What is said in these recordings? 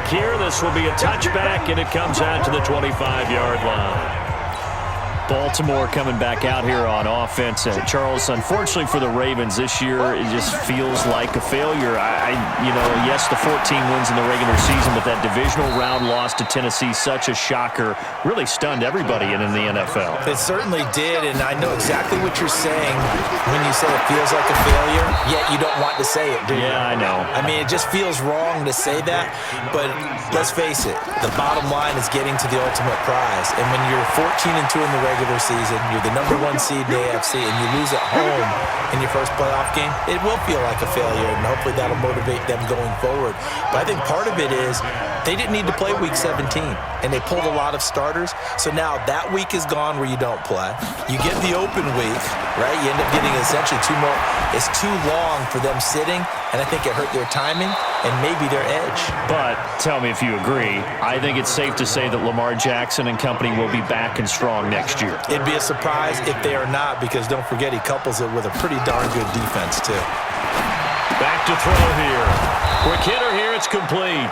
back here. This will be a touchback, and it comes out to the 25-yard line. Baltimore coming back out here on offense. Charles, unfortunately for the Ravens this year, it just feels like a failure. Yes, the 14 wins in the regular season, but that divisional round loss to Tennessee, such a shocker, really stunned everybody in the NFL. It certainly did, and I know exactly what you're saying when you say it feels like a failure, yet you don't want to say it, do you? Yeah, I know. I mean, it just feels wrong to say that, but let's face it, the bottom line is getting to the ultimate prize, and when you're 14-2 in the regular season, you're the number 1 seed in the AFC, and you lose at home in your first playoff game, it will feel like a failure, and hopefully that'll motivate them going forward. But I think part of it is they didn't need to play Week 17, and they pulled a lot of starters, so now that week is gone where you don't play. You get the open week, right? You end up getting essentially 2 more. It's too long for them sitting, and I think it hurt their timing and maybe their edge. But tell me if you agree, I think it's safe to say that Lamar Jackson and company will be back and strong next year. It'd be a surprise if they are not, because don't forget he couples it with a pretty darn good defense too. Back to throw here. Quick hitter here, it's complete.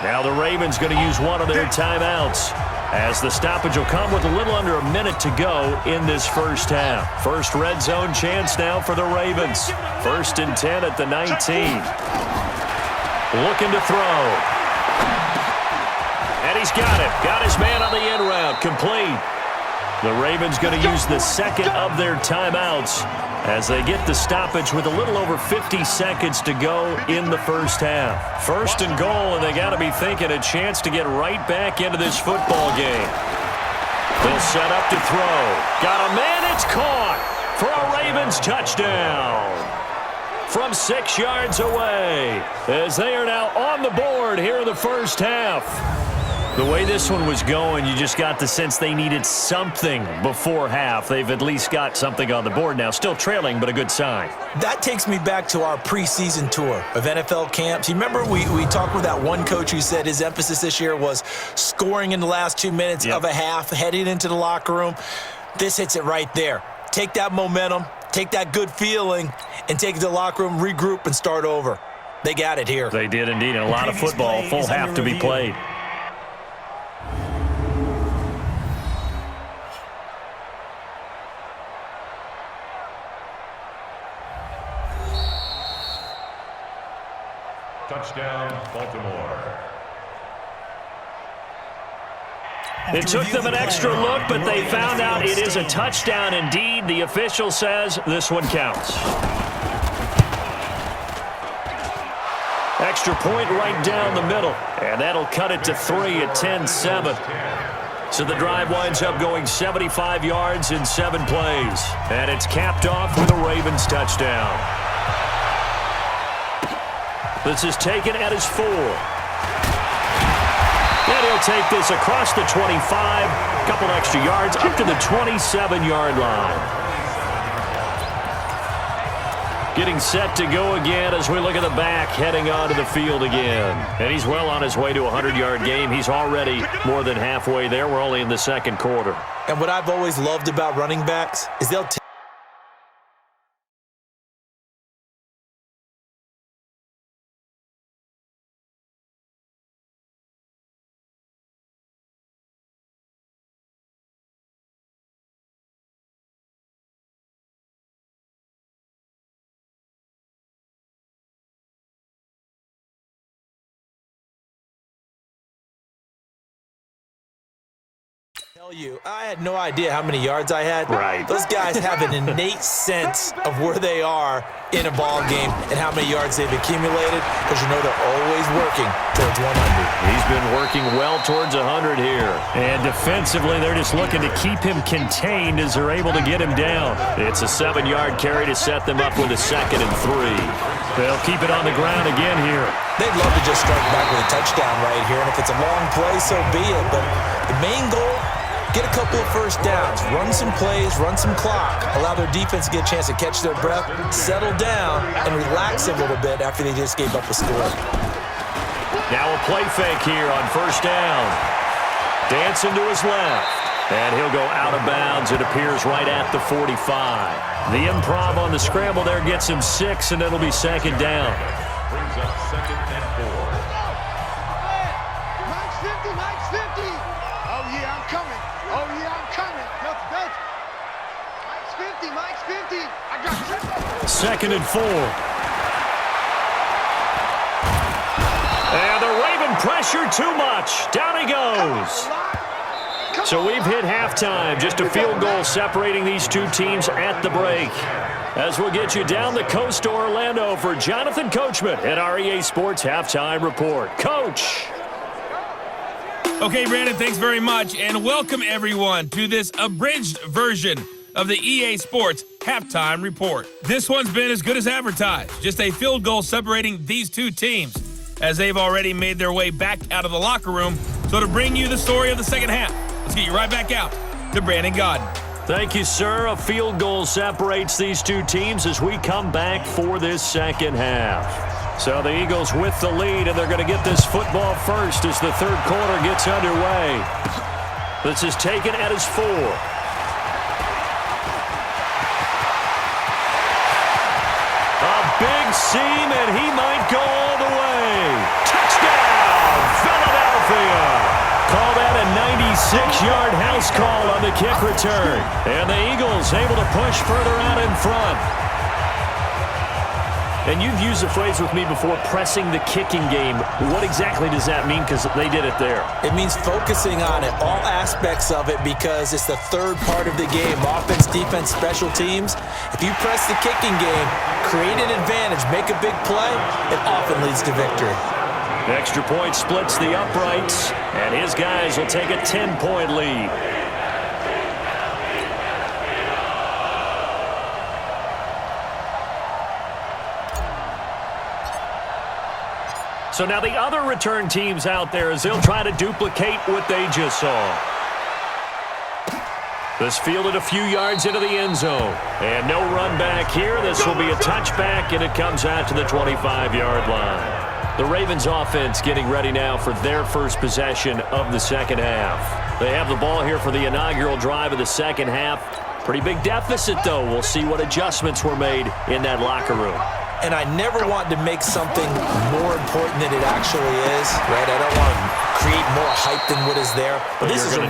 Now the Ravens going to use one of their timeouts, as the stoppage will come with a little under a minute to go in this first half. First red zone chance now for the Ravens. 1st and 10 at the 19. Looking to throw. And he's got it. Got his man on the end route. Complete. The Ravens going to use the second of their timeouts as they get the stoppage with a little over 50 seconds to go in the first half. 1st and goal, and they got to be thinking a chance to get right back into this football game. They'll set up to throw. Got a man, it's caught for a Ravens touchdown from 6 yards away, as they are now on the board here in the first half. The way this one was going, you just got the sense they needed something before half. They've at least got something on the board now. Still trailing, but a good sign. That takes me back to our preseason tour of NFL camps. You remember we talked with that one coach who said his emphasis this year was scoring in the last 2 minutes of a half, heading into the locker room. This hits it right there. Take that momentum, take that good feeling, and take it to the locker room, regroup, and start over. They got it here. They did indeed, and a lot of football, full half to be played. Touchdown, Baltimore. It took them an extra look, but they found out it is a touchdown indeed. The official says this one counts. Extra point right down the middle, and that'll cut it to 3 at 10-7. So the drive winds up going 75 yards in 7 plays, and it's capped off with a Ravens touchdown. This is taken at his 4. And he'll take this across the 25, a couple extra yards, up to the 27-yard line. Getting set to go again as we look at the back, heading onto the field again. And he's well on his way to a 100-yard game. He's already more than halfway there. We're only in the second quarter. And what I've always loved about running backs is they'll tell you, I had no idea how many yards I had. Right. Those guys have an innate sense of where they are in a ball game and how many yards they've accumulated, because you know they're always working towards 100. He's been working well towards 100 here. And defensively, they're just looking to keep him contained as they're able to get him down. It's a 7-yard carry to set them up with a 2nd and 3. They'll keep it on the ground again here. They'd love to just strike back with a touchdown right here, and if it's a long play, so be it. But the main goal, get a couple of first downs, run some plays, run some clock, allow their defense to get a chance to catch their breath, settle down, and relax a little bit after they just gave up a score. Now a play fake here on 1st down. Dancing to his left. And he'll go out of bounds. It appears right at the 45. The improv on the scramble there gets him 6, and it'll be 2nd down. Brings up 2nd and 4. 2nd and 4. And the Raven pressure too much. Down he goes. So we've hit halftime. Just a field goal separating these two teams at the break. As we'll get you down the coast to Orlando for Jonathan Coachman at our EA Sports Halftime Report. Coach. Okay, Brandon, thanks very much, and welcome everyone to this abridged version of the EA Sports Halftime Report. This one's been as good as advertised, just a field goal separating these two teams as they've already made their way back out of the locker room. So to bring you the story of the second half, let's get you right back out to Brandon Godden. Thank you, sir. A field goal separates these two teams as we come back for this second half. So the Eagles with the lead, and they're going to get this football first as the third quarter gets underway. This is taken at his 4. A big seam, and he might go all the way. Touchdown, Philadelphia. Call that a 96-yard house call on the kick return. And the Eagles able to push further out in front. And you've used the phrase with me before, pressing the kicking game. What exactly does that mean? Because they did it there. It means focusing on it, all aspects of it, because it's the third part of the game. Offense, defense, special teams. If you press the kicking game, create an advantage, make a big play, it often leads to victory. The extra point splits the uprights, and his guys will take a 10-point lead. So now the other return teams out there as they'll try to duplicate what they just saw. This fielded a few yards into the end zone. And no run back here. This will be a touchback, and it comes out to the 25-yard line. The Ravens offense getting ready now for their first possession of the second half. They have the ball here for the inaugural drive of the second half. Pretty big deficit, though. We'll see what adjustments were made in that locker room. And I never want to make something more important than it actually is, right? I don't want to create more hype than what is there. But this is I'm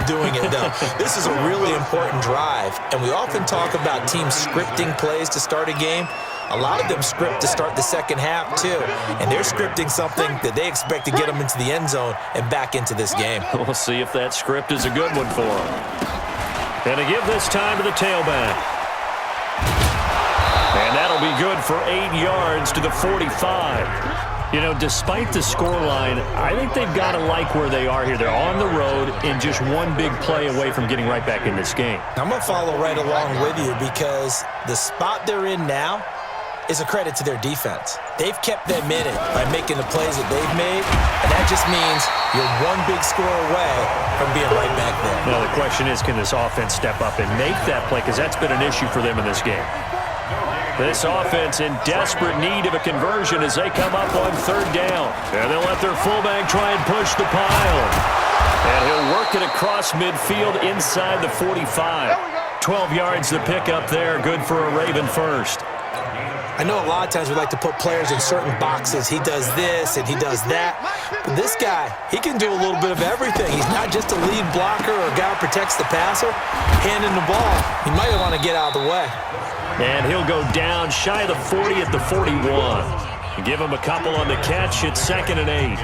doing it, though. This is a really important drive. And we often talk about teams scripting plays to start a game. A lot of them script to start the second half, too. And they're scripting something that they expect to get them into the end zone and back into this game. We'll see if that script is a good one for them. And to give this time to the tailback. And that'll be good for 8 yards to the 45. You know, despite the scoreline, I think they've got to like where they are here. They're on the road and just one big play away from getting right back in this game. I'm going to follow right along with you because the spot they're in now is a credit to their defense. They've kept them in it by making the plays that they've made, and that just means you're one big score away from being right back there. Now, the question is, can this offense step up and make that play? Because that's been an issue for them in this game. This offense in desperate need of a conversion as they come up on third down. And they'll let their fullback try and push the pile. And he'll work it across midfield inside the 45. 12 yards the pickup there, good for a Raven first. I know a lot of times we like to put players in certain boxes. He does this and he does that. But this guy, he can do a little bit of everything. He's not just a lead blocker or a guy who protects the passer. Handing the ball, he might want to get out of the way. And he'll go down shy of the 40 at the 41. Give him a couple on the catch. It's 2nd and 8.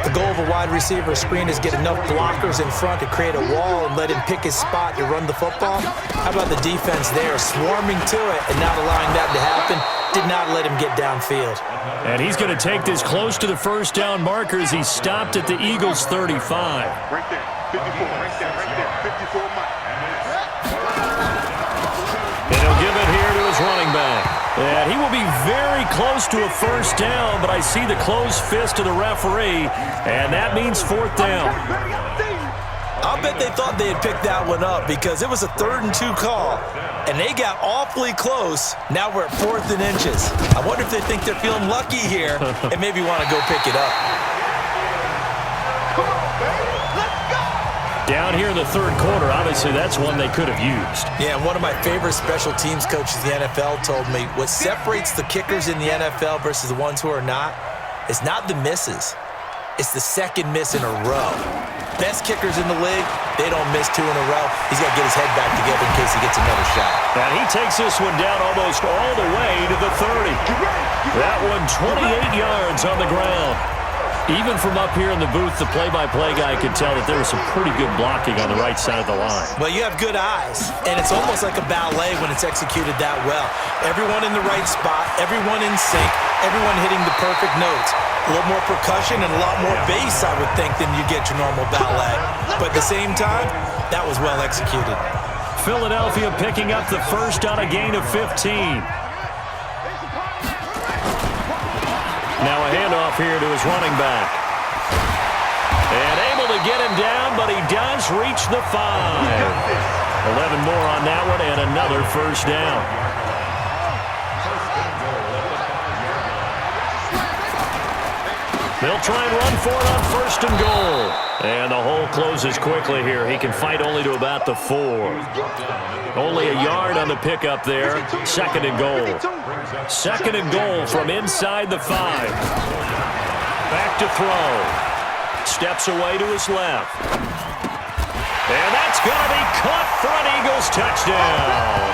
The goal of a wide receiver screen is get enough blockers in front to create a wall and let him pick his spot to run the football. How about the defense there, swarming to it and not allowing that to happen? Did not let him get downfield. And he's going to take this close to the first down marker as he stopped at the Eagles' 35. Right there, 54, right there, 54 miles. And he'll give it here to his running back. And he will be very close to a first down, but I see the closed fist of the referee, and that means 4th down. I'll bet they thought they had picked that one up because it was a 3rd and 2 call, and they got awfully close. Now we're at 4th and inches. I wonder if they think they're feeling lucky here and maybe want to go pick it up. Down here in the third quarter, obviously that's one they could have used. Yeah, one of my favorite special teams coaches in the NFL told me what separates the kickers in the NFL versus the ones who are not is not the misses. It's the second miss in a row. best kickers in the league, they don't miss 2 in a row. He's got to get his head back together in case he gets another shot. And he takes this one down almost all the way to the 30. That one 28 yards on the ground. Even from up here in the booth, the play-by-play guy could tell that there was some pretty good blocking on the right side of the line. Well, you have good eyes, and it's almost like a ballet when it's executed that well. Everyone in the right spot, everyone in sync, everyone hitting the perfect notes. A little more percussion and a lot more bass, I would think, than you get your normal ballet. But at the same time, that was well executed. Philadelphia picking up the first on a gain of 15. Now a handoff here to his running back. And able to get him down, but he does reach the 5. 11 more on that one and another first down. They'll try and run for it on first and goal. And the hole closes quickly here. He can fight only to about the 4. Only a yard on the pickup there. Second and goal. Second and goal from inside the 5. Back to throw. Steps away to his left. And that's going to be caught for an Eagles touchdown.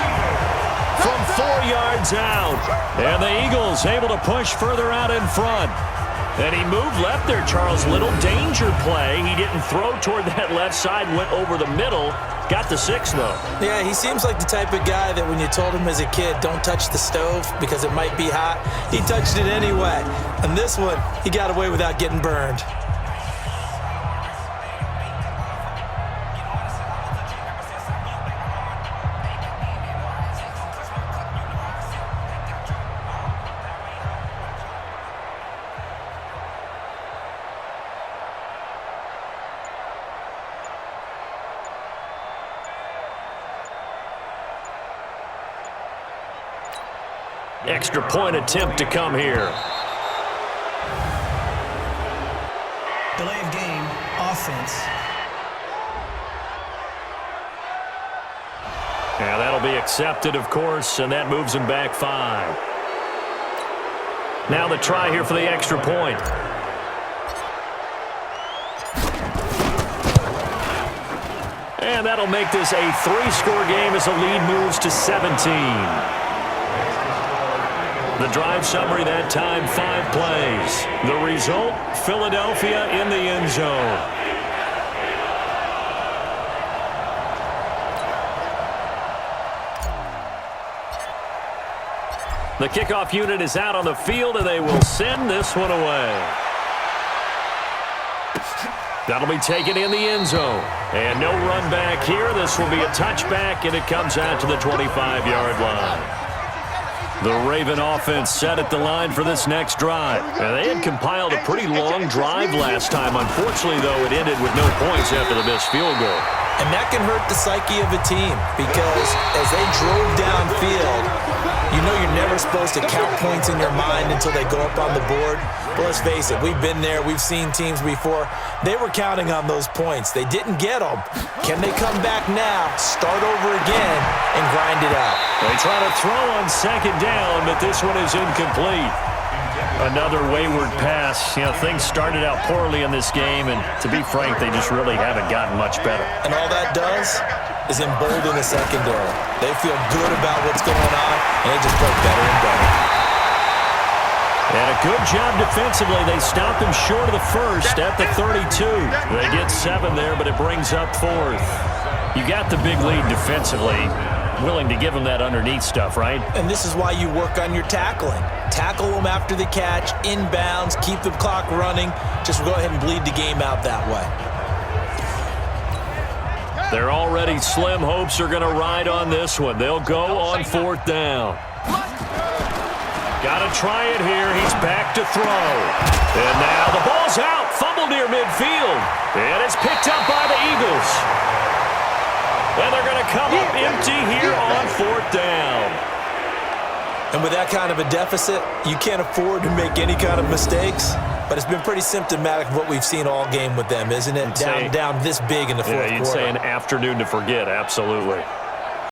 From 4 yards out. And the Eagles able to push further out in front. And he moved left there, Charles. Little danger play. He didn't throw toward that left side, went over the middle. Got the 6, though. Yeah, he seems like the type of guy that when you told him as a kid, don't touch the stove because it might be hot, he touched it anyway. And this one, he got away without getting burned. Extra point attempt to come here. Delay of game, offense. Yeah, that'll be accepted, of course, and that moves him back 5. Now the try here for the extra point. And that'll make this a 3-score game as the lead moves to 17. The drive summary that time, 5 plays. The result, Philadelphia in the end zone. The kickoff unit is out on the field, and they will send this one away. That'll be taken in the end zone. And no run back here. This will be a touchback, and it comes out to the 25-yard line. The Raven offense set at the line for this next drive. And they had compiled a pretty long drive last time. Unfortunately, though, it ended with no points after the missed field goal. And that can hurt the psyche of a team because as they drove downfield, you know you're never supposed to count points in your mind until they go up on the board. But let's face it, we've been there. We've seen teams before. They were counting on those points. They didn't get them. Can they come back now, start over again, and grind it out? They try to throw on second down, but this one is incomplete. Another wayward pass. You know, things started out poorly in this game, and to be frank, they just really haven't gotten much better. And all that does is embolden the secondary. They feel good about what's going on, and they just play better and better. And a good job defensively. They stopped him short of the first at the 32. They get 7 there, but it brings up 4th. You got the big lead defensively. Willing to give them that underneath stuff, right? And this is why you work on your tackling. Tackle them after the catch, inbounds, keep the clock running. Just go ahead and bleed the game out that way. Their already slim hopes are going to ride on this one. They'll go on 4th down. Got to try it here. He's back to throw. And now the ball's out. Fumble near midfield. And it's picked up by the Eagles. And they're going to come up empty here on 4th down. And with that kind of a deficit, you can't afford to make any kind of mistakes. But it's been pretty symptomatic of what we've seen all game with them, isn't it? Down this big in the fourth quarter. You'd say an afternoon to forget, absolutely.